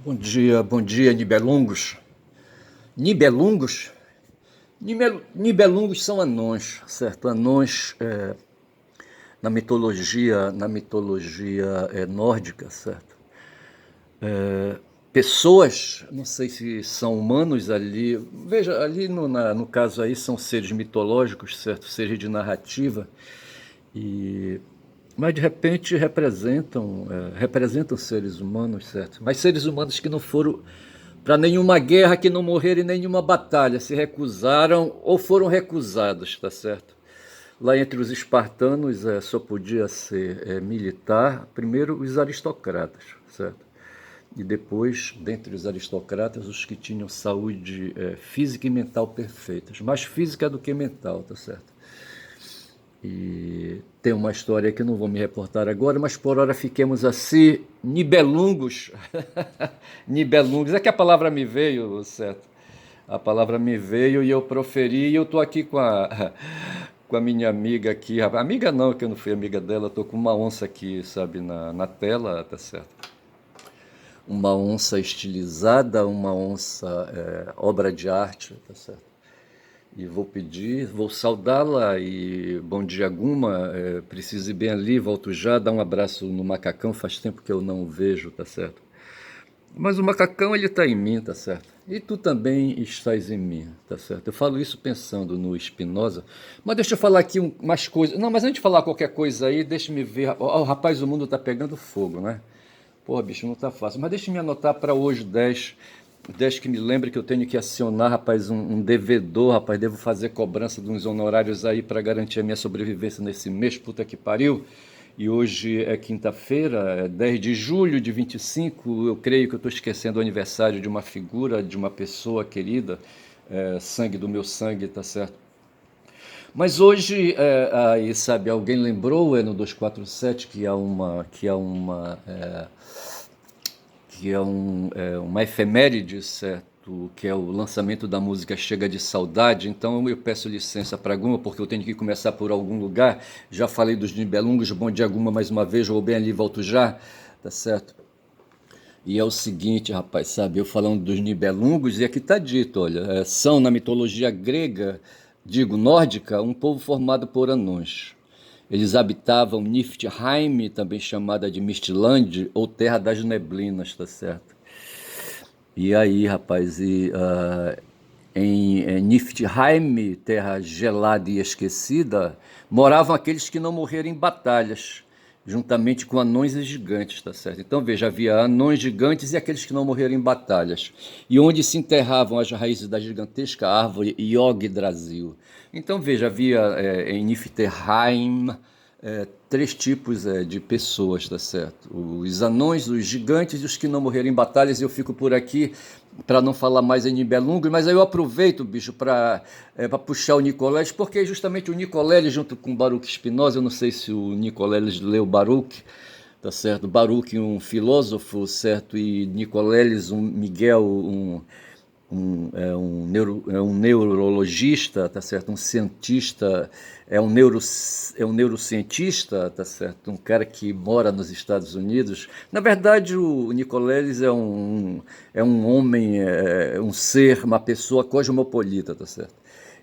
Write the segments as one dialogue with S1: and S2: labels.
S1: Bom dia, Nibelungos. Nibelungos? Nibelungos são anões, certo? Anões na mitologia nórdica, certo? Pessoas, não sei se são humanos ali. Veja, ali no caso aí são seres mitológicos, certo? Seres de narrativa. E mas de repente representam seres humanos, certo? Mas seres humanos que não foram para nenhuma guerra, que não morreram em nenhuma batalha, se recusaram ou foram recusados, tá certo? Lá entre os espartanos só podia ser militar, primeiro os aristocratas, certo? E depois, dentre os aristocratas, os que tinham saúde física e mental perfeitas, mais física do que mental, tá certo? E tem uma história que não vou me reportar agora, mas por hora fiquemos assim, Nibelungos. Nibelungos, é que a palavra me veio, certo? A palavra me veio e eu proferi, e eu tô aqui com a minha amiga aqui. Amiga não, que eu não fui amiga dela, eu tô com uma onça aqui, sabe, na tela, tá certo? Uma onça estilizada, uma onça obra de arte, tá certo? E vou saudá-la e bom dia, Guma. Preciso ir bem ali, volto já, dar um abraço no macacão, faz tempo que eu não o vejo, tá certo? Mas o macacão, ele tá em mim, tá certo? E tu também estás em mim, tá certo? Eu falo isso pensando no Spinoza, mas deixa eu falar aqui umas coisas. Não, mas antes de falar qualquer coisa aí, deixa-me ver. Oh, rapaz, o mundo tá pegando fogo, né? Porra, bicho, não tá fácil. Mas deixa-me anotar para hoje 10 que me lembre que eu tenho que acionar, rapaz, um devedor, rapaz, devo fazer cobrança de uns honorários aí para garantir a minha sobrevivência nesse mês, puta que pariu. E hoje é quinta-feira, é 10 de julho de 25, eu creio que eu estou esquecendo o aniversário de uma figura, de uma pessoa querida, sangue do meu sangue, tá certo? Mas hoje, aí, sabe, alguém lembrou, no 247, uma efeméride, certo? Que é o lançamento da música Chega de Saudade. Então eu peço licença para Guma, porque eu tenho que começar por algum lugar. Já falei dos Nibelungos, bom dia, Guma, mais uma vez, vou bem ali, volto já, tá certo? E é o seguinte, rapaz, sabe, eu falando dos Nibelungos, e aqui está dito, olha, são na mitologia grega, digo nórdica, um povo formado por anões. Eles habitavam Niflheim, também chamada de Mistland, ou Terra das Neblinas, tá certo? E aí, rapaz, em Niflheim, terra gelada e esquecida, moravam aqueles que não morreram em batalhas, juntamente com anões e gigantes, tá certo? Então veja, havia anões gigantes e aqueles que não morreram em batalhas, e onde se enterravam as raízes da gigantesca árvore Yggdrasil. Então veja, havia em Niflheim três tipos de pessoas, tá certo? Os anões, os gigantes e os que não morreram em batalhas. Eu fico por aqui para não falar mais em Nibelungo, mas aí eu aproveito, bicho, para puxar o Nicoleles, porque justamente o Nicoleles, junto com o Baruch Spinoza, eu não sei se o Nicoleles leu Baruch, tá certo? Baruch, um filósofo, certo? E Nicoleles, um Miguel, um neurologista, tá certo? Um cientista, é um neurocientista, tá certo? Um cara que mora nos Estados Unidos. Na verdade, o Nicoleles é um homem, um ser, uma pessoa cosmopolita, tá certo?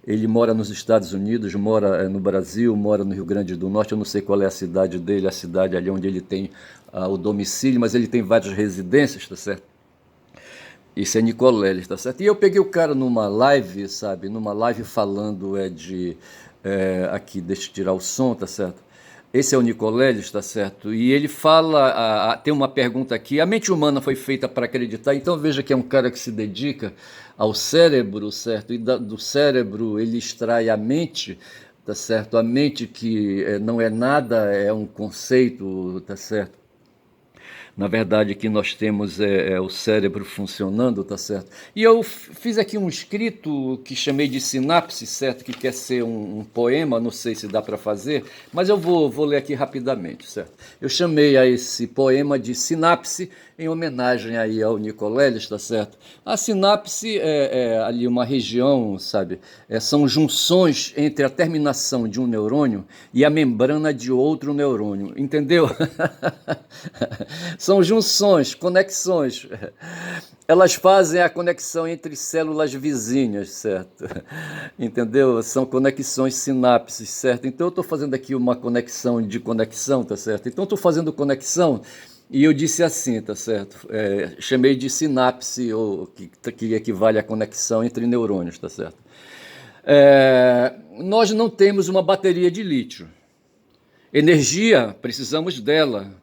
S1: Ele mora nos Estados Unidos, mora no Brasil, mora no Rio Grande do Norte. Eu não sei qual é a cidade dele, a cidade ali onde ele tem o domicílio, mas ele tem várias residências, tá certo? Isso é Nicoleles, tá certo? E eu peguei o cara numa live, sabe? Numa live falando aqui, deixa eu tirar o som, tá certo? Esse é o Nicoleles, tá certo? E ele fala, tem uma pergunta aqui, a mente humana foi feita para acreditar, então veja que é um cara que se dedica ao cérebro, certo? E do cérebro ele extrai a mente, tá certo? A mente que não é nada, é um conceito, tá certo? Na verdade, aqui nós temos o cérebro funcionando, tá certo? E eu fiz aqui um escrito que chamei de sinapse, certo? Que quer ser um poema, não sei se dá para fazer, mas eu vou ler aqui rapidamente, certo? Eu chamei a esse poema de sinapse, em homenagem aí ao Nicoleles, tá certo? A sinapse é ali uma região, sabe? São junções entre a terminação de um neurônio e a membrana de outro neurônio, entendeu? São junções, conexões. Elas fazem a conexão entre células vizinhas, certo? Entendeu? São conexões sinapses, certo? Então eu estou fazendo aqui uma conexão de conexão, tá certo? Então eu estou fazendo conexão e eu disse assim, tá certo? Chamei de sinapse, ou que equivale à conexão entre neurônios, tá certo? Nós não temos uma bateria de lítio. Energia, precisamos dela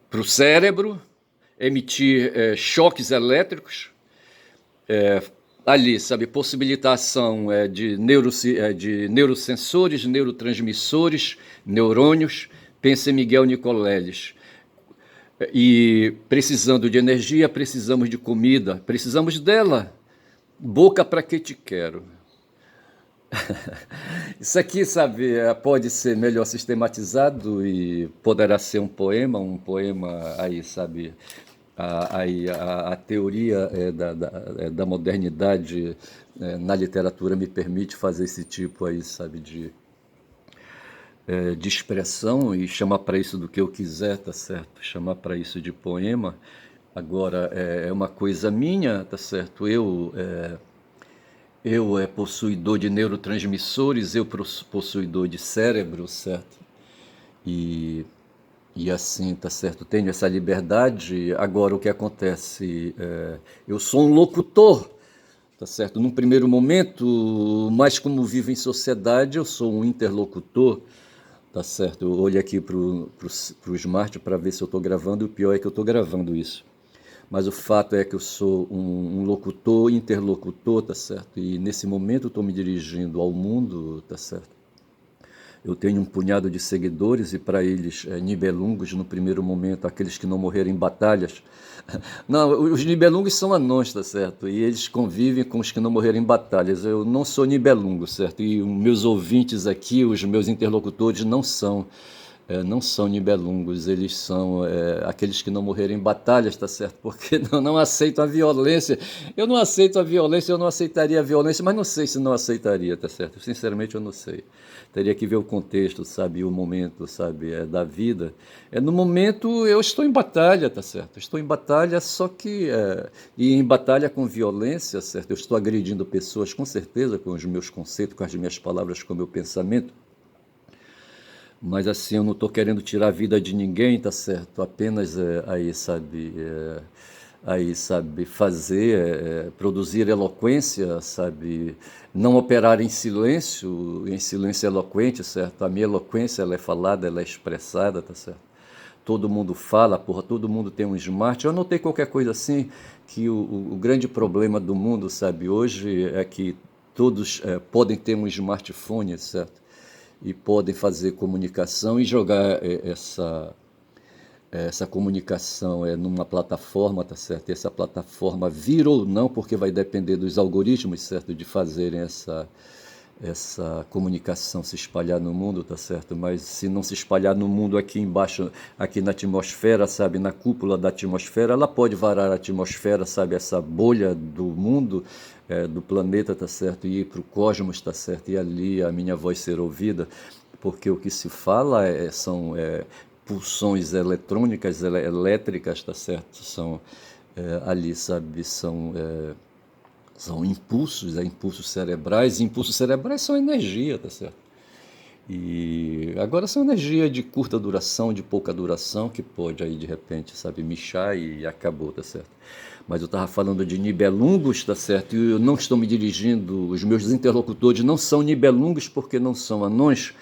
S1: para o cérebro emitir choques elétricos, ali, sabe, possibilitar a ação de neurosensores, neurotransmissores, neurônios, pensa em Miguel Nicoleles. E precisando de energia, precisamos de comida, precisamos dela. Boca para que te quero. Isso aqui, sabe, pode ser melhor sistematizado e poderá ser um poema aí, sabe, a teoria da modernidade na literatura me permite fazer esse tipo aí, sabe, de expressão e chamar para isso do que eu quiser, tá certo? Chamar para isso de poema. Agora, é uma coisa minha, tá certo? Eu possuidor de neurotransmissores, eu possuidor de cérebro, certo? E, e assim, tá certo? Tenho essa liberdade. Agora, o que acontece? Eu sou um locutor, tá certo? Num primeiro momento, mas como vivo em sociedade, eu sou um interlocutor, tá certo? Eu olho aqui pro smart para ver se eu estou gravando, e o pior é que eu estou gravando isso. Mas o fato é que eu sou um locutor, interlocutor, tá certo? E nesse momento eu estou me dirigindo ao mundo, tá certo? Eu tenho um punhado de seguidores e para eles, nibelungos no primeiro momento, aqueles que não morreram em batalhas. Não, os nibelungos são anões, tá certo? E eles convivem com os que não morreram em batalhas. Eu não sou nibelungo, certo? E os meus ouvintes aqui, os meus interlocutores não são nibelungos, eles são aqueles que não morreram em batalhas, tá certo? Porque não aceitam a violência. Eu não aceito a violência, eu não aceitaria a violência, mas não sei se não aceitaria, tá certo? Sinceramente, eu não sei. Teria que ver o contexto, sabe, o momento, sabe, da vida. No momento eu estou em batalha, tá certo? Estou em batalha, só que e em batalha com violência, certo? Eu estou agredindo pessoas, com certeza, com os meus conceitos, com as minhas palavras, com o meu pensamento. Mas assim, eu não estou querendo tirar a vida de ninguém, tá certo? Apenas aí, sabe, fazer, produzir eloquência, sabe? Não operar em silêncio eloquente, certo? A minha eloquência, ela é falada, ela é expressada, tá certo? Todo mundo fala, porra, todo mundo tem um smart. Eu notei qualquer coisa assim, que o grande problema do mundo, sabe, hoje é que todos podem ter um smartphone, certo? E podem fazer comunicação e jogar essa comunicação numa plataforma, tá certo? E essa plataforma vir ou não, porque vai depender dos algoritmos, certo? De fazerem essa comunicação se espalhar no mundo, tá certo? Mas se não se espalhar no mundo aqui embaixo, aqui na atmosfera, sabe? Na cúpula da atmosfera, ela pode varar a atmosfera, sabe? Essa bolha do mundo, do planeta, tá certo? E ir para o cosmos, tá certo? E ali a minha voz ser ouvida, porque o que se fala são pulsões eletrônicas, elétricas, tá certo? São ali, sabe? São impulsos, impulsos cerebrais, e impulsos cerebrais são energia, tá certo? E agora são energia de curta duração, de pouca duração, que pode aí de repente, sabe, mixar e acabou, tá certo? Mas eu estava falando de nibelungos, tá certo? E eu não estou me dirigindo, os meus interlocutores não são nibelungos porque não são anões,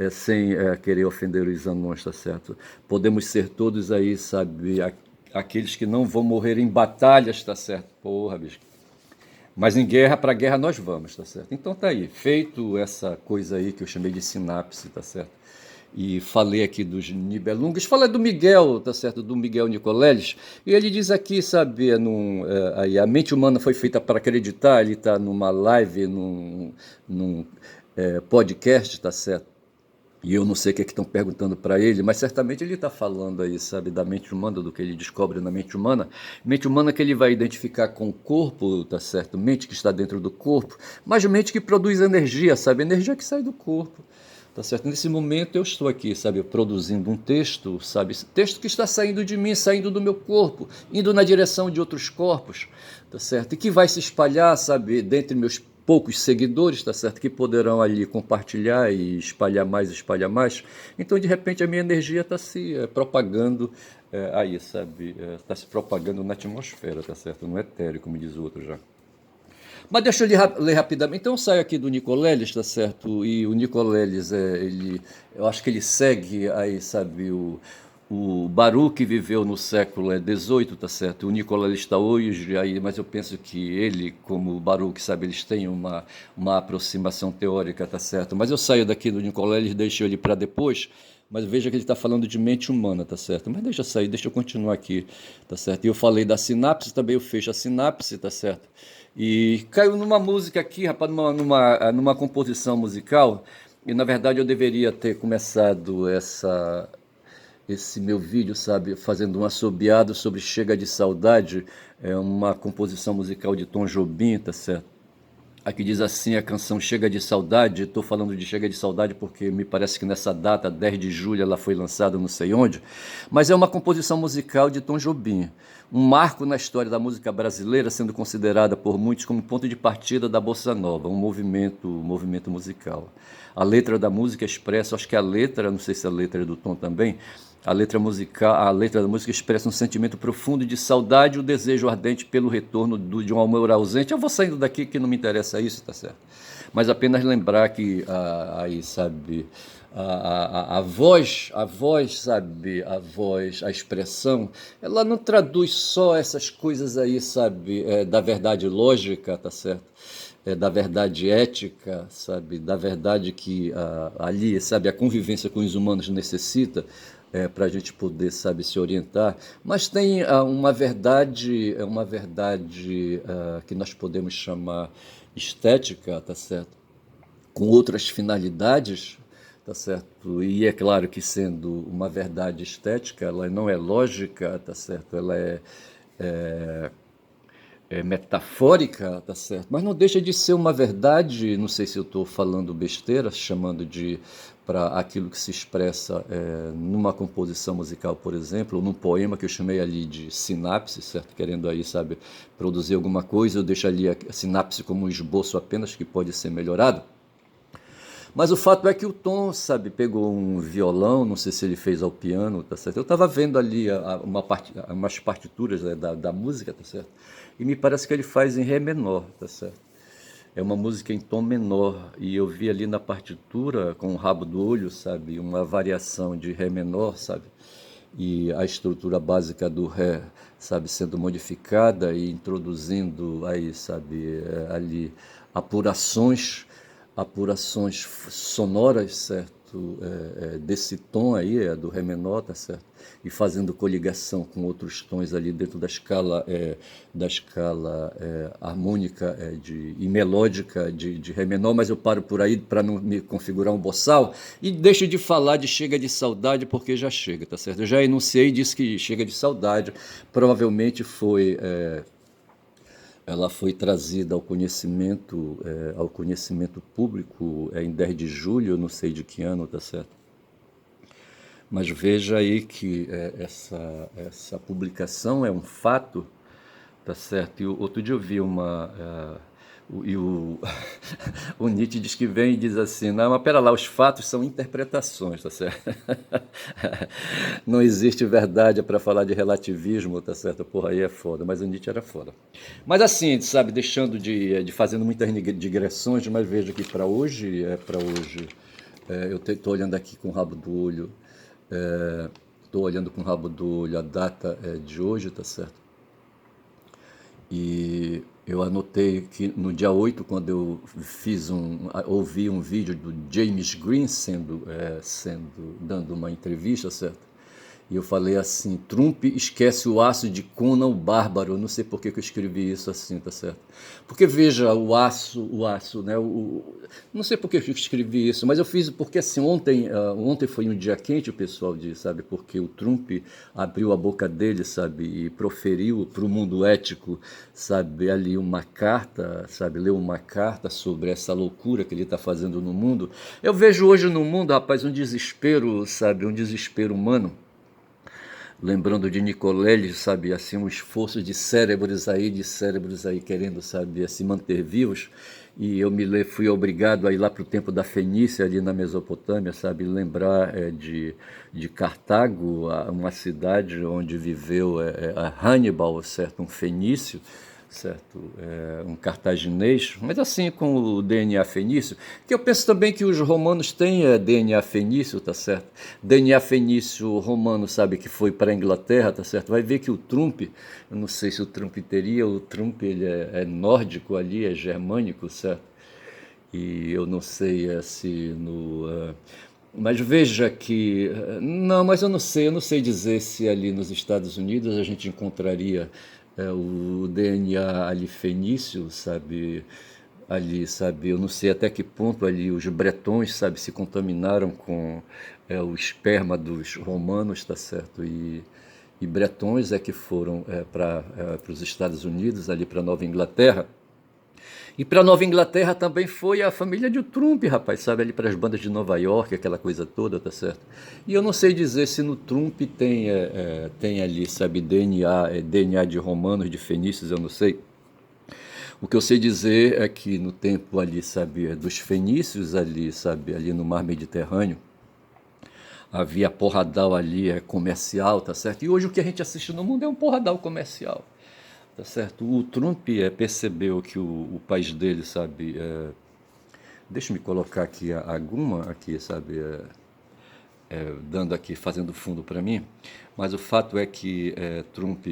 S1: sem querer ofender os anões, tá certo? Podemos ser todos aí, sabe, aqueles que não vão morrer em batalhas, tá certo? Porra, bicho. Mas em guerra, para guerra nós vamos, tá certo? Então tá aí, feito essa coisa aí que eu chamei de sinapse, tá certo? E falei aqui dos nibelungos, falei do Miguel, tá certo? Do Miguel Nicoleles, e ele diz aqui, sabe, aí, a mente humana foi feita para acreditar, ele está numa live, num podcast, tá certo? E eu não sei o que é que estão perguntando para ele, mas certamente ele está falando aí, sabe, da mente humana, do que ele descobre na mente humana. Mente humana que ele vai identificar com o corpo, tá certo? Mente que está dentro do corpo, mas mente que produz energia, sabe? Energia que sai do corpo. Tá certo? Nesse momento eu estou aqui, sabe, produzindo um texto, sabe, texto que está saindo de mim, saindo do meu corpo, indo na direção de outros corpos, tá certo? E que vai se espalhar, sabe, dentre meus poucos seguidores, tá certo? Que poderão ali compartilhar e espalhar mais, espalhar mais. Então, de repente, a minha energia está se propagando aí, sabe? Está se propagando na atmosfera, tá certo? No etéreo, como diz o outro já. Mas deixa eu ler rapidamente. Então eu saio aqui do Nicoleles, tá certo? E o Nicoleles, eu acho que ele segue aí, sabe, o Baruch que viveu no século XVIII, tá certo? O Nicoleles está hoje aí, mas eu penso que ele, como o Baruch, sabe, eles têm uma aproximação teórica, tá certo? Mas eu saio daqui do Nicoleles, deixo ele para depois. Mas veja que ele está falando de mente humana, tá certo? Mas deixa eu sair, deixa eu continuar aqui, tá certo? E eu falei da sinapse, também eu fecho a sinapse, tá certo? E caiu numa música aqui, rapaz, numa composição musical, e na verdade eu deveria ter começado esse meu vídeo, sabe, fazendo um assobiado sobre Chega de Saudade, é uma composição musical de Tom Jobim, tá certo? Aqui diz assim a canção Chega de Saudade. Estou falando de Chega de Saudade porque me parece que nessa data, 10 de julho, ela foi lançada não sei onde. Mas é uma composição musical de Tom Jobim. Um marco na história da música brasileira, sendo considerada por muitos como ponto de partida da Bossa Nova, um movimento musical. A letra da música expressa, acho que a letra, não sei se a letra é do Tom também, a letra da música expressa um sentimento profundo de saudade e o desejo ardente pelo retorno de um amor ausente. Eu vou saindo daqui que não me interessa isso, tá certo? Mas apenas lembrar que aí, sabe, a voz, sabe, a expressão, ela não traduz só essas coisas aí, sabe, da verdade lógica, tá certo? Da verdade ética, sabe, da verdade que ali, sabe, a convivência com os humanos necessita, para a gente poder, sabe, se orientar, mas tem uma verdade que nós podemos chamar estética, tá certo? Com outras finalidades, tá certo? E é claro que sendo uma verdade estética, ela não é lógica, tá certo? Ela é metafórica, tá certo? Mas não deixa de ser uma verdade, não sei se eu estou falando besteira, chamando de para aquilo que se expressa numa composição musical, por exemplo, ou num poema que eu chamei ali de sinapse, certo? Querendo aí, sabe, produzir alguma coisa, eu deixo ali a sinapse como um esboço apenas que pode ser melhorado. Mas o fato é que o Tom, sabe, pegou um violão, não sei se ele fez ao piano, tá certo? Eu estava vendo ali umas partituras, né, da música, tá certo? E me parece que ele faz em Ré menor, tá certo? É uma música em tom menor, e eu vi ali na partitura, com o rabo do olho, sabe, uma variação de Ré menor, sabe? E a estrutura básica do Ré, sabe, sendo modificada e introduzindo aí, sabe, ali apurações sonoras, certo? Desse tom aí, do Ré menor, tá certo? E fazendo coligação com outros tons ali dentro da escala harmônica e melódica de Ré menor, mas eu paro por aí para não me configurar um boçal e deixo de falar de Chega de Saudade porque já chega, tá certo? Eu já enunciei e disse que Chega de Saudade provavelmente ela foi trazida ao conhecimento público em 10 de julho, não sei de que ano, tá certo? Mas veja aí que essa publicação é um fato, tá certo? E outro dia eu vi o Nietzsche diz que vem e diz assim, não, mas pera lá, os fatos são interpretações, tá certo? Não existe verdade para falar de relativismo, tá certo? Porra, aí é foda, mas o Nietzsche era foda. Mas assim, sabe, deixando de fazendo muitas digressões, mas veja que para hoje, eu estou olhando aqui com o rabo do olho, estou olhando com o rabo do olho a data de hoje, tá certo? E eu anotei que no dia 8, quando eu ouvi um vídeo do James Green dando uma entrevista, certo? E eu falei assim: Trump esquece o aço de Conan o Bárbaro. Eu não sei por que que eu escrevi isso assim, tá certo? Porque veja, o aço, né? Não sei por que eu escrevi isso, mas eu fiz porque assim, ontem foi um dia quente, o pessoal diz, sabe? Porque o Trump abriu a boca dele, sabe? E proferiu para o mundo ético, sabe? Ali uma carta, sabe? Leu uma carta sobre essa loucura que ele está fazendo no mundo. Eu vejo hoje no mundo, rapaz, um desespero, sabe? Um desespero humano, lembrando de Nicoleles, sabe, assim, um esforço de cérebros aí querendo, sabe, se manter vivos. E fui obrigado a ir lá para o tempo da Fenícia, ali na Mesopotâmia, sabe, lembrar de Cartago, uma cidade onde viveu a Hannibal, certo, um fenício, certo? Um cartaginês, mas assim com o DNA fenício, que eu penso também que os romanos têm DNA fenício, tá certo? DNA fenício romano, sabe, que foi para a Inglaterra, tá certo? Vai ver que o Trump, eu não sei se o Trump teria, o Trump ele é nórdico ali, é germânico, certo? E eu não sei se no... mas veja que... não, mas eu não sei dizer se ali nos Estados Unidos a gente encontraria o DNA ali fenício, sabe? Ali, sabe? Eu não sei até que ponto ali os bretões, sabe, se contaminaram com o esperma dos romanos, tá certo? E bretões é que foram para os Estados Unidos, ali para Nova Inglaterra. E para Nova Inglaterra também foi a família de Trump, rapaz, sabe? Ali para as bandas de Nova York, aquela coisa toda, tá certo? E eu não sei dizer se no Trump tem ali, sabe, DNA de romanos, de fenícios, eu não sei. O que eu sei dizer é que no tempo ali, sabe, dos fenícios ali, sabe, ali no mar Mediterrâneo, havia porradal ali comercial, tá certo? E hoje o que a gente assiste no mundo é um porradal comercial. Tá certo? O Trump percebeu que o país dele, sabe, deixa eu me colocar aqui a Guma, aqui, sabe, dando aqui, fazendo fundo para mim, mas o fato é que Trump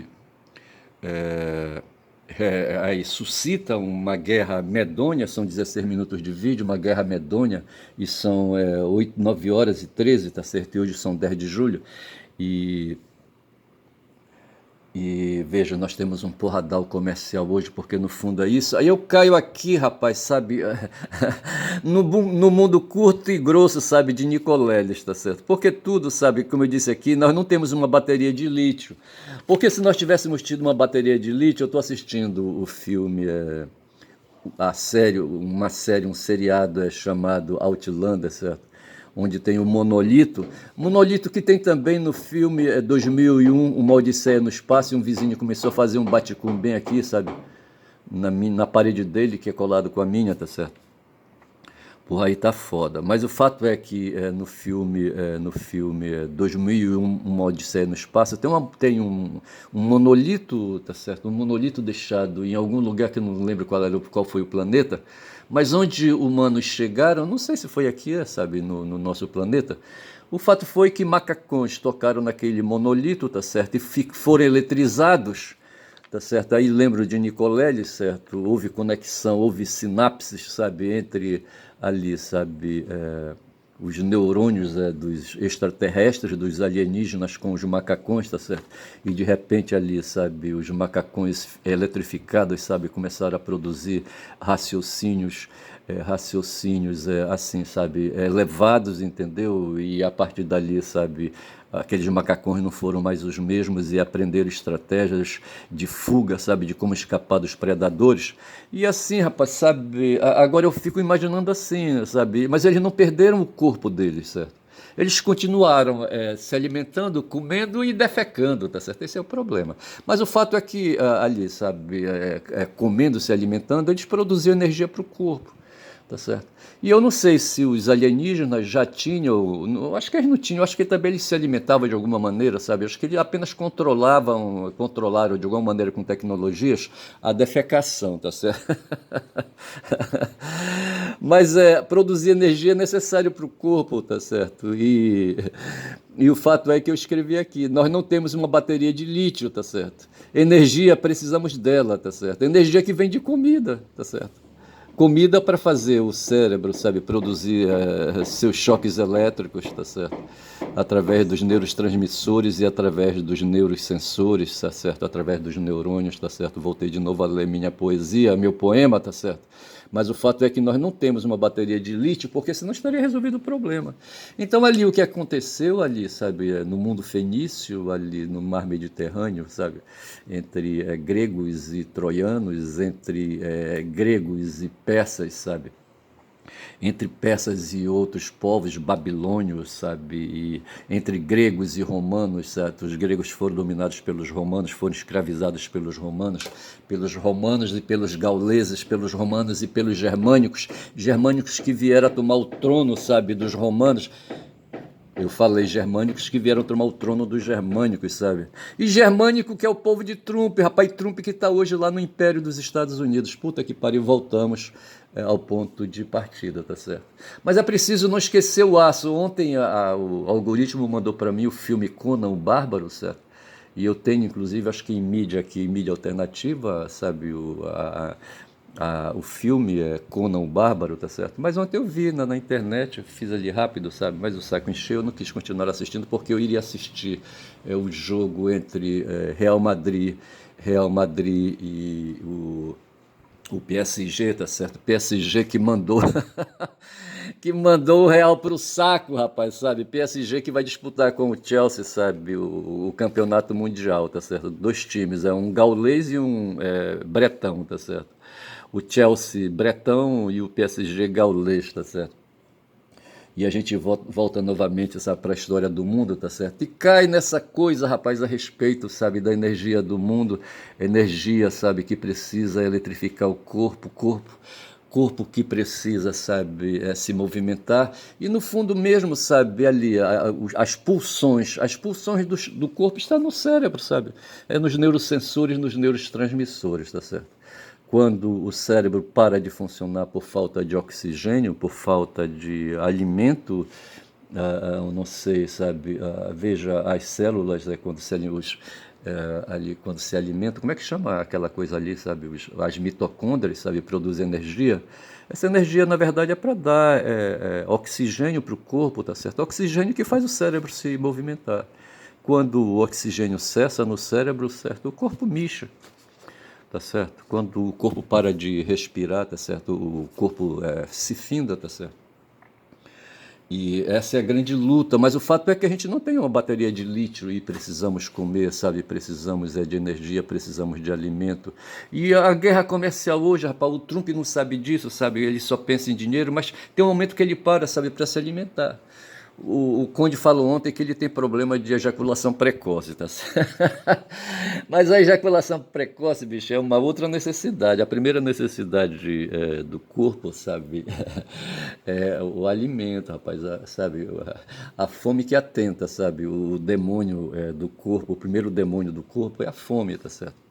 S1: aí suscita uma guerra medonha, são 16 minutos de vídeo, uma guerra medonha, e são 9 horas e 13, tá certo? E hoje são 10 de julho, e veja, nós temos um porradal comercial hoje, porque no fundo é isso. Aí eu caio aqui, rapaz, sabe, no mundo curto e grosso, sabe, de Nicoleles, tá certo? Porque tudo, sabe, como eu disse aqui, nós não temos uma bateria de lítio. Porque se nós tivéssemos tido uma bateria de lítio, eu estou assistindo o filme, um seriado chamado Outlander, certo? Onde tem o monolito que tem também no filme 2001, Uma Odisseia no Espaço, e um vizinho começou a fazer um bate-cum bem aqui, sabe, na parede dele, que é colado com a minha, tá certo? Porra, aí tá foda. Mas o fato é que no filme 2001, Uma Odisseia no Espaço, tem um monolito, tá certo? Um monolito deixado em algum lugar que eu não lembro qual foi o planeta, mas onde humanos chegaram, não sei se foi aqui, sabe, no nosso planeta. O fato foi que macacões tocaram naquele monolito, tá certo? E foram eletrizados, tá certo? Aí lembro de Nicoleles, certo? Houve conexão, houve sinapses, sabe, entre ali, sabe, os neurônios dos extraterrestres, dos alienígenas com os macacões, tá certo? E de repente ali, sabe, os macacões eletrificados, sabe, começaram a produzir raciocínios assim, sabe, elevados, entendeu? E a partir dali, sabe, aqueles macacões não foram mais os mesmos e aprenderam estratégias de fuga, sabe, de como escapar dos predadores. E assim, rapaz, sabe, agora eu fico imaginando assim, sabe, mas eles não perderam o corpo deles, certo? Eles continuaram se alimentando, comendo e defecando, tá certo? Esse é o problema. Mas o fato é que ali, sabe, comendo, se alimentando, eles produziam energia para o corpo. Tá certo? E eu não sei se os alienígenas já tinham, acho que eles não tinham, acho que também eles se alimentavam de alguma maneira, sabe? Acho que eles apenas controlaram de alguma maneira com tecnologias a defecação, tá certo? Mas produzir energia é necessário para o corpo, tá certo? E o fato é que eu escrevi aqui, nós não temos uma bateria de lítio, tá certo? Energia, precisamos dela, tá certo? Energia que vem de comida, tá certo? Comida para fazer o cérebro, sabe, produzir seus choques elétricos, tá certo? Através dos neurotransmissores e através dos neurosensores, tá certo? Através dos neurônios, tá certo? Voltei de novo a ler minha poesia, meu poema, tá certo? Mas o fato é que nós não temos uma bateria de lítio, porque senão estaria resolvido o problema. Então ali o que aconteceu ali, sabe, no mundo fenício, ali no mar Mediterrâneo, sabe, entre gregos e troianos, entre gregos e persas, sabe, entre persas e outros povos babilônios, sabe, e entre gregos e romanos, certo? Os gregos foram dominados pelos romanos, foram escravizados pelos romanos e pelos gauleses, pelos romanos e pelos germânicos, germânicos que vieram a tomar o trono, sabe, dos romanos. Eu falei germânicos que vieram tomar o trono dos germânicos, sabe? E germânico que é o povo de Trump, rapaz, Trump que está hoje lá no Império dos Estados Unidos. Puta que pariu, voltamos ao ponto de partida, tá certo? Mas é preciso não esquecer o aço. Ontem o algoritmo mandou para mim o filme Conan o Bárbaro, certo? E eu tenho, inclusive, acho que em mídia aqui, mídia alternativa, sabe, o filme é Conan o Bárbaro, tá certo? Mas ontem eu vi na internet, eu fiz ali rápido, sabe? Mas o saco encheu, eu não quis continuar assistindo porque eu iria assistir o jogo entre Real Madrid e o PSG, tá certo? PSG que mandou que mandou o Real pro saco, rapaz, sabe? PSG que vai disputar com o Chelsea, sabe? O campeonato mundial, tá certo? Dois times, é um gaulês e um bretão, tá certo? O Chelsea bretão e o PSG gaulês, tá certo? E a gente volta novamente, sabe, para a história do mundo, tá certo? E cai nessa coisa, rapaz, a respeito, sabe, da energia do mundo, energia, sabe, que precisa eletrificar o corpo que precisa, sabe, se movimentar. E no fundo mesmo, sabe, ali, as pulsões do corpo estão no cérebro, sabe? É nos neurosensores, nos neurotransmissores, tá certo? Quando o cérebro para de funcionar por falta de oxigênio, por falta de alimento, eu não sei, sabe, veja as células, quando se alimenta, como é que chama aquela coisa ali, sabe, as mitocôndrias, sabe, produzem energia. Essa energia, na verdade, é para dar oxigênio para o corpo, tá certo? Oxigênio que faz o cérebro se movimentar. Quando o oxigênio cessa no cérebro, certo, o corpo mixa. Tá certo? Quando o corpo para de respirar, tá certo? O corpo se finda, tá certo? E essa é a grande luta, mas o fato é que a gente não tem uma bateria de lítio e precisamos comer, sabe? Precisamos de energia, precisamos de alimento. E a guerra comercial hoje, rapaz, o Trump não sabe disso, sabe? Ele só pensa em dinheiro, mas tem um momento que ele para, sabe, para se alimentar. O Conde falou ontem que ele tem problema de ejaculação precoce, tá certo? Mas a ejaculação precoce, bicho, é uma outra necessidade. A primeira necessidade do corpo, sabe, é o alimento, rapaz, sabe, a fome que atenta, sabe, o demônio do corpo, o primeiro demônio do corpo é a fome, tá certo?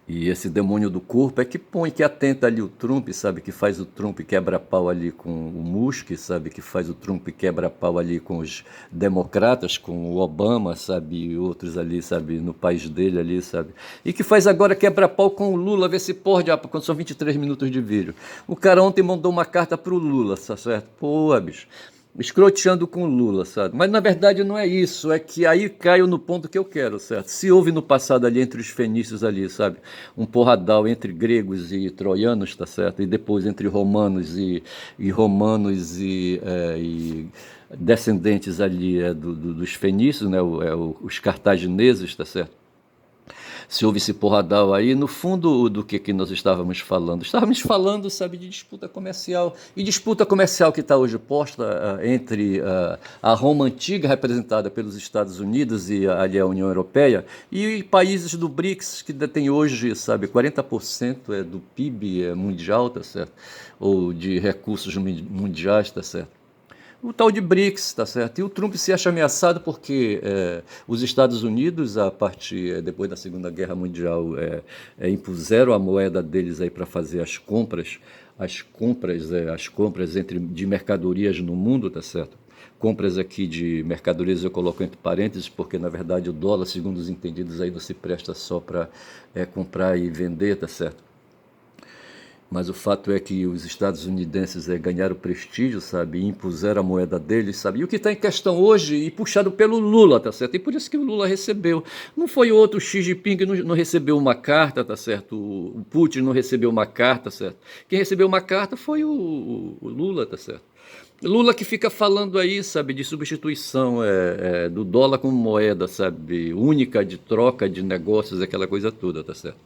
S1: E esse demônio do corpo é que põe, que atenta ali o Trump, sabe? Que faz o Trump quebra-pau ali com o Musk, sabe? Que faz o Trump quebra-pau ali com os democratas, com o Obama, sabe? E outros ali, sabe? No país dele ali, sabe? E que faz agora quebra-pau com o Lula, vê se pode, quando são 23 minutos de vídeo. O cara ontem mandou uma carta pro Lula, tá certo? Pô, bicho, escroteando com o Lula, sabe? Mas na verdade não é isso, é que aí caio no ponto que eu quero, certo? Se houve no passado ali entre os fenícios ali, sabe? Um porradal entre gregos e troianos, tá certo? E depois entre romanos e descendentes ali dos fenícios, né? Os cartagineses, tá certo? Se houve esse porradal aí, no fundo do que nós estávamos falando? Estávamos falando, sabe, de disputa comercial. E disputa comercial que está hoje posta entre a Roma antiga, representada pelos Estados Unidos e ali a União Europeia, e países do BRICS, que detêm hoje, sabe, 40% do PIB mundial, tá certo? Ou de recursos mundiais, tá certo? O tal de BRICS, tá certo? E o Trump se acha ameaçado porque os Estados Unidos, a partir depois da Segunda Guerra Mundial, impuseram a moeda deles aí para fazer as compras de mercadorias no mundo, tá certo? Compras aqui de mercadorias eu coloco entre parênteses, porque na verdade o dólar, segundo os entendidos aí, não se presta só para comprar e vender, tá certo? Mas o fato é que os estadunidenses ganharam prestígio, sabe, e impuseram a moeda deles, sabe, e o que está em questão hoje, e puxado pelo Lula, tá certo, e por isso que o Lula recebeu, não foi outro Xi Jinping que não recebeu uma carta, tá certo, o Putin não recebeu uma carta, certo, quem recebeu uma carta foi o Lula, tá certo. Lula que fica falando aí, sabe, de substituição do dólar como moeda, sabe, única de troca de negócios, aquela coisa toda, tá certo.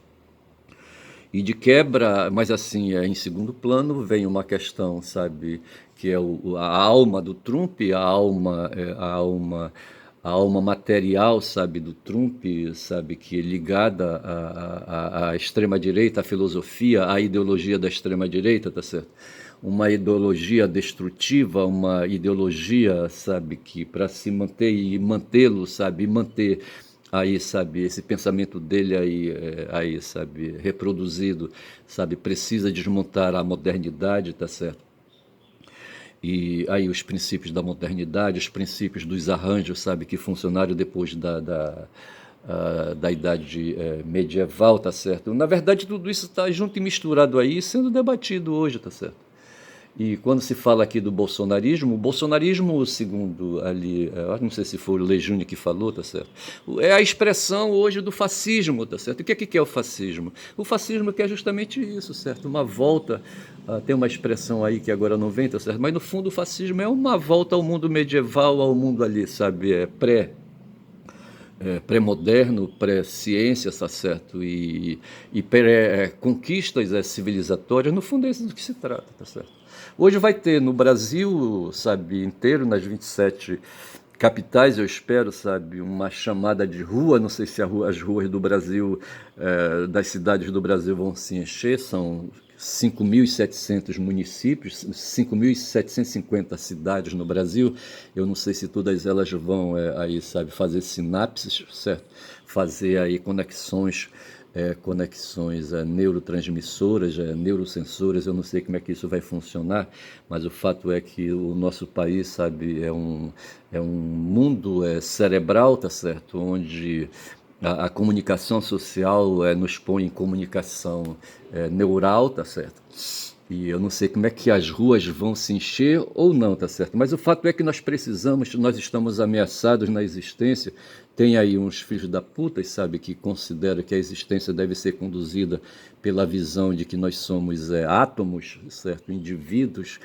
S1: E de quebra, mas assim, em segundo plano vem uma questão, sabe, que é a alma do Trump, a alma material, sabe, do Trump, sabe, que é ligada à extrema-direita, à filosofia, à ideologia da extrema-direita, tá certo? Uma ideologia destrutiva, uma ideologia, sabe, que para se manter e mantê-lo, sabe, manter aí, sabe, esse pensamento dele aí, sabe, reproduzido, sabe, precisa desmontar a modernidade, tá certo? E aí os princípios da modernidade, os princípios dos arranjos, sabe, que funcionaram depois da idade medieval, tá certo? Na verdade, tudo isso está junto e misturado aí, sendo debatido hoje, tá certo? E quando se fala aqui do bolsonarismo, o bolsonarismo, segundo ali, eu não sei se foi o Lejune que falou, tá certo? É a expressão hoje do fascismo, tá certo? O que é o fascismo? O fascismo que é justamente isso, certo? Uma volta, tem uma expressão aí que agora não vem, tá certo? Mas no fundo o fascismo é uma volta ao mundo medieval, ao mundo ali, sabe? Pré-moderno, pré-ciência, tá certo? E pré-conquistas civilizatórias, no fundo é isso do que se trata, tá certo? Hoje vai ter no Brasil, sabe, inteiro, nas 27 capitais, eu espero, sabe, uma chamada de rua, não sei se as ruas do Brasil, das cidades do Brasil vão se encher, são 5.700 municípios, 5.750 cidades no Brasil. Eu não sei se todas elas vão aí, sabe, fazer sinapses, certo? Fazer aí conexões neurotransmissoras, neurosensoras, eu não sei como é que isso vai funcionar, mas o fato é que o nosso país, sabe, é um mundo cerebral, tá certo? Onde a comunicação social nos põe em comunicação neural, tá certo? E eu não sei como é que as ruas vão se encher ou não, tá certo? Mas o fato é que nós estamos ameaçados na existência. Tem aí uns filhos da puta, sabe, que consideram que a existência deve ser conduzida pela visão de que nós somos átomos, certo? Indivíduos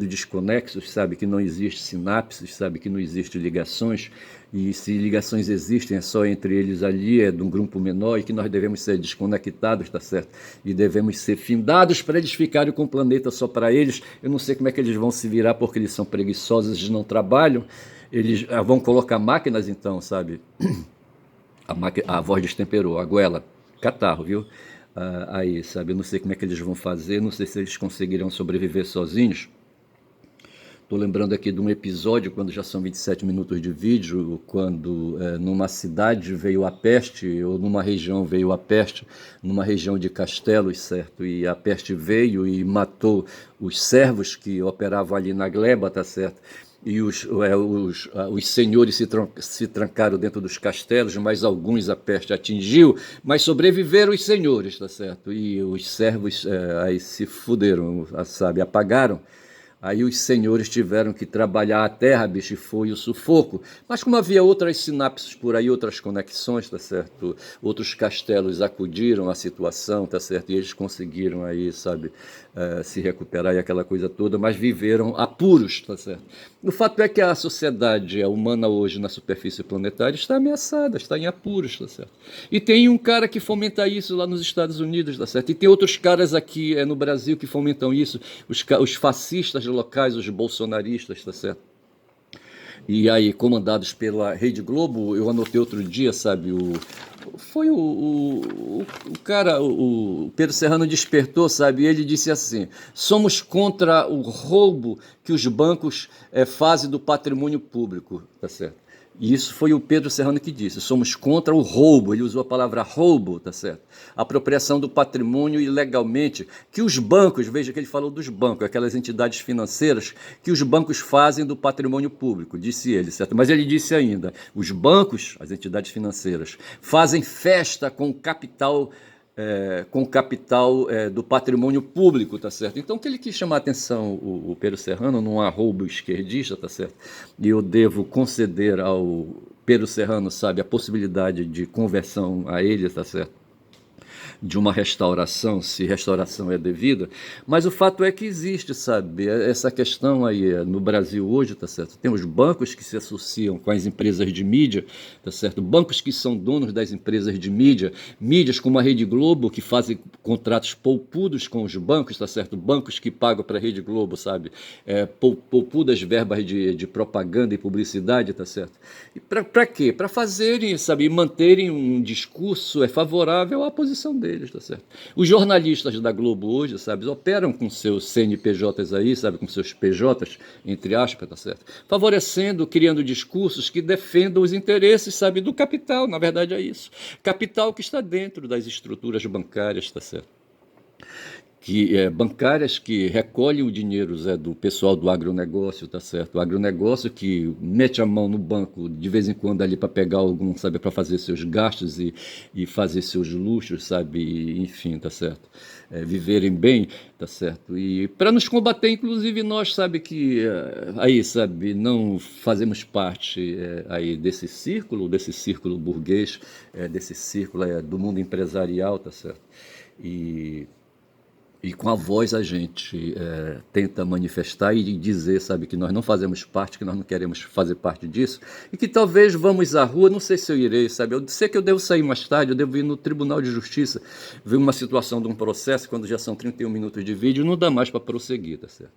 S1: desconexos, sabe, que não existe sinapses, sabe, que não existe ligações, e se ligações existem é só entre eles ali, é de um grupo menor, e que nós devemos ser desconectados, tá certo? E devemos ser findados para eles ficarem com o planeta só para eles. Eu não sei como é que eles vão se virar, porque eles são preguiçosos, eles não trabalham, eles vão colocar máquinas então, sabe? A voz destemperou, a goela, catarro, viu? Aí, sabe, eu não sei como é que eles vão fazer, não sei se eles conseguirão sobreviver sozinhos. Estou lembrando aqui de um episódio, quando já são 27 minutos de vídeo, quando numa cidade veio a peste, ou numa região veio a peste, numa região de Castelos, certo? E a peste veio e matou os servos que operavam ali na gleba, tá certo? E os senhores se trancaram dentro dos castelos, mas alguns a peste atingiu, mas sobreviveram os senhores, tá certo? E os servos aí se fuderam, sabe, apagaram. Aí os senhores tiveram que trabalhar a terra, bicho, e foi o sufoco. Mas como havia outras sinapses por aí, outras conexões, tá certo? Outros castelos acudiram à situação, tá certo? E eles conseguiram aí, sabe, se recuperar e aquela coisa toda, mas viveram apuros, tá certo? O fato é que a sociedade humana hoje na superfície planetária está ameaçada, está em apuros, tá certo? E tem um cara que fomenta isso lá nos Estados Unidos, tá certo? E tem outros caras aqui no Brasil que fomentam isso, os fascistas locais, os bolsonaristas, tá certo? E aí, comandados pela Rede Globo, eu anotei outro dia, sabe, foi o cara, o Pedro Serrano despertou, sabe, e ele disse assim: somos contra o roubo que os bancos fazem do patrimônio público, tá certo? E isso foi o Pedro Serrano que disse: somos contra o roubo, ele usou a palavra roubo, tá certo? Apropriação do patrimônio ilegalmente, que os bancos, veja que ele falou dos bancos, aquelas entidades financeiras, que os bancos fazem do patrimônio público, disse ele, certo? Mas ele disse ainda: os bancos, as entidades financeiras, fazem festa com o capital com o capital do patrimônio público, tá certo? Então, o que ele quis chamar a atenção, o Pero Serrano, num arrobo esquerdista, tá certo? E eu devo conceder ao Pero Serrano, sabe, a possibilidade de conversão a ele, tá certo? De uma restauração, se restauração é devida, mas o fato é que existe, sabe, essa questão aí no Brasil hoje, tá certo? Tem os bancos que se associam com as empresas de mídia, tá certo? Bancos que são donos das empresas de mídia, mídias como a Rede Globo, que fazem contratos poupudos com os bancos, tá certo? Bancos que pagam para a Rede Globo, sabe, poupudas verbas de propaganda e publicidade, tá certo? E para quê? Para fazerem, sabe, manterem um discurso favorável à posição deles, tá certo? Os jornalistas da Globo hoje, sabe, operam com seus CNPJs aí, sabe, com seus PJs, entre aspas, tá certo? Favorecendo, criando discursos que defendam os interesses, sabe, do capital, na verdade é isso. Capital que está dentro das estruturas bancárias, tá certo? Bancárias que recolhem o dinheiro do pessoal do agronegócio, tá certo? O agronegócio que mete a mão no banco de vez em quando ali para pegar algum, sabe, para fazer seus gastos e fazer seus luxos, sabe? E, enfim, tá certo? Viverem bem, tá certo? E para nos combater, inclusive nós, sabe, que aí, sabe, não fazemos parte aí desse círculo burguês, desse círculo do mundo empresarial, tá certo? E com a voz a gente tenta manifestar e dizer, sabe, que nós não fazemos parte, que nós não queremos fazer parte disso, e que talvez vamos à rua, não sei se eu irei, sabe, eu sei que eu devo sair mais tarde, eu devo ir no Tribunal de Justiça, ver uma situação de um processo, quando já são 31 minutos de vídeo, não dá mais para prosseguir, tá certo?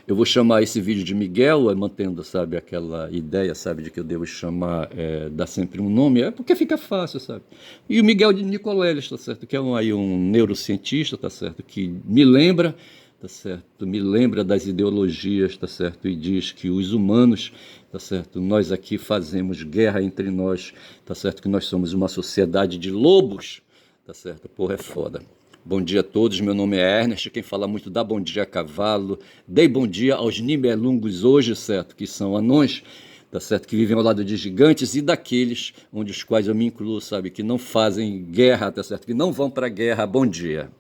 S1: Eu vou chamar esse vídeo de Miguel, mantendo, sabe, aquela ideia, sabe, de que eu devo chamar, dar sempre um nome, porque fica fácil, sabe? E o Miguel de Nicoleles, tá certo? Que é um neurocientista, tá certo? Que me lembra, tá certo? Me lembra das ideologias, tá certo? E diz que os humanos, tá certo? Nós aqui fazemos guerra entre nós, tá certo? Que nós somos uma sociedade de lobos, tá certo? Porra, é foda. Bom dia a todos, meu nome é Ernest, quem fala muito dá bom dia a cavalo, dei bom dia aos Nibelungos hoje, certo, que são anões, tá certo, que vivem ao lado de gigantes e daqueles onde os quais eu me incluo, sabe, que não fazem guerra, tá certo, que não vão para a guerra, bom dia.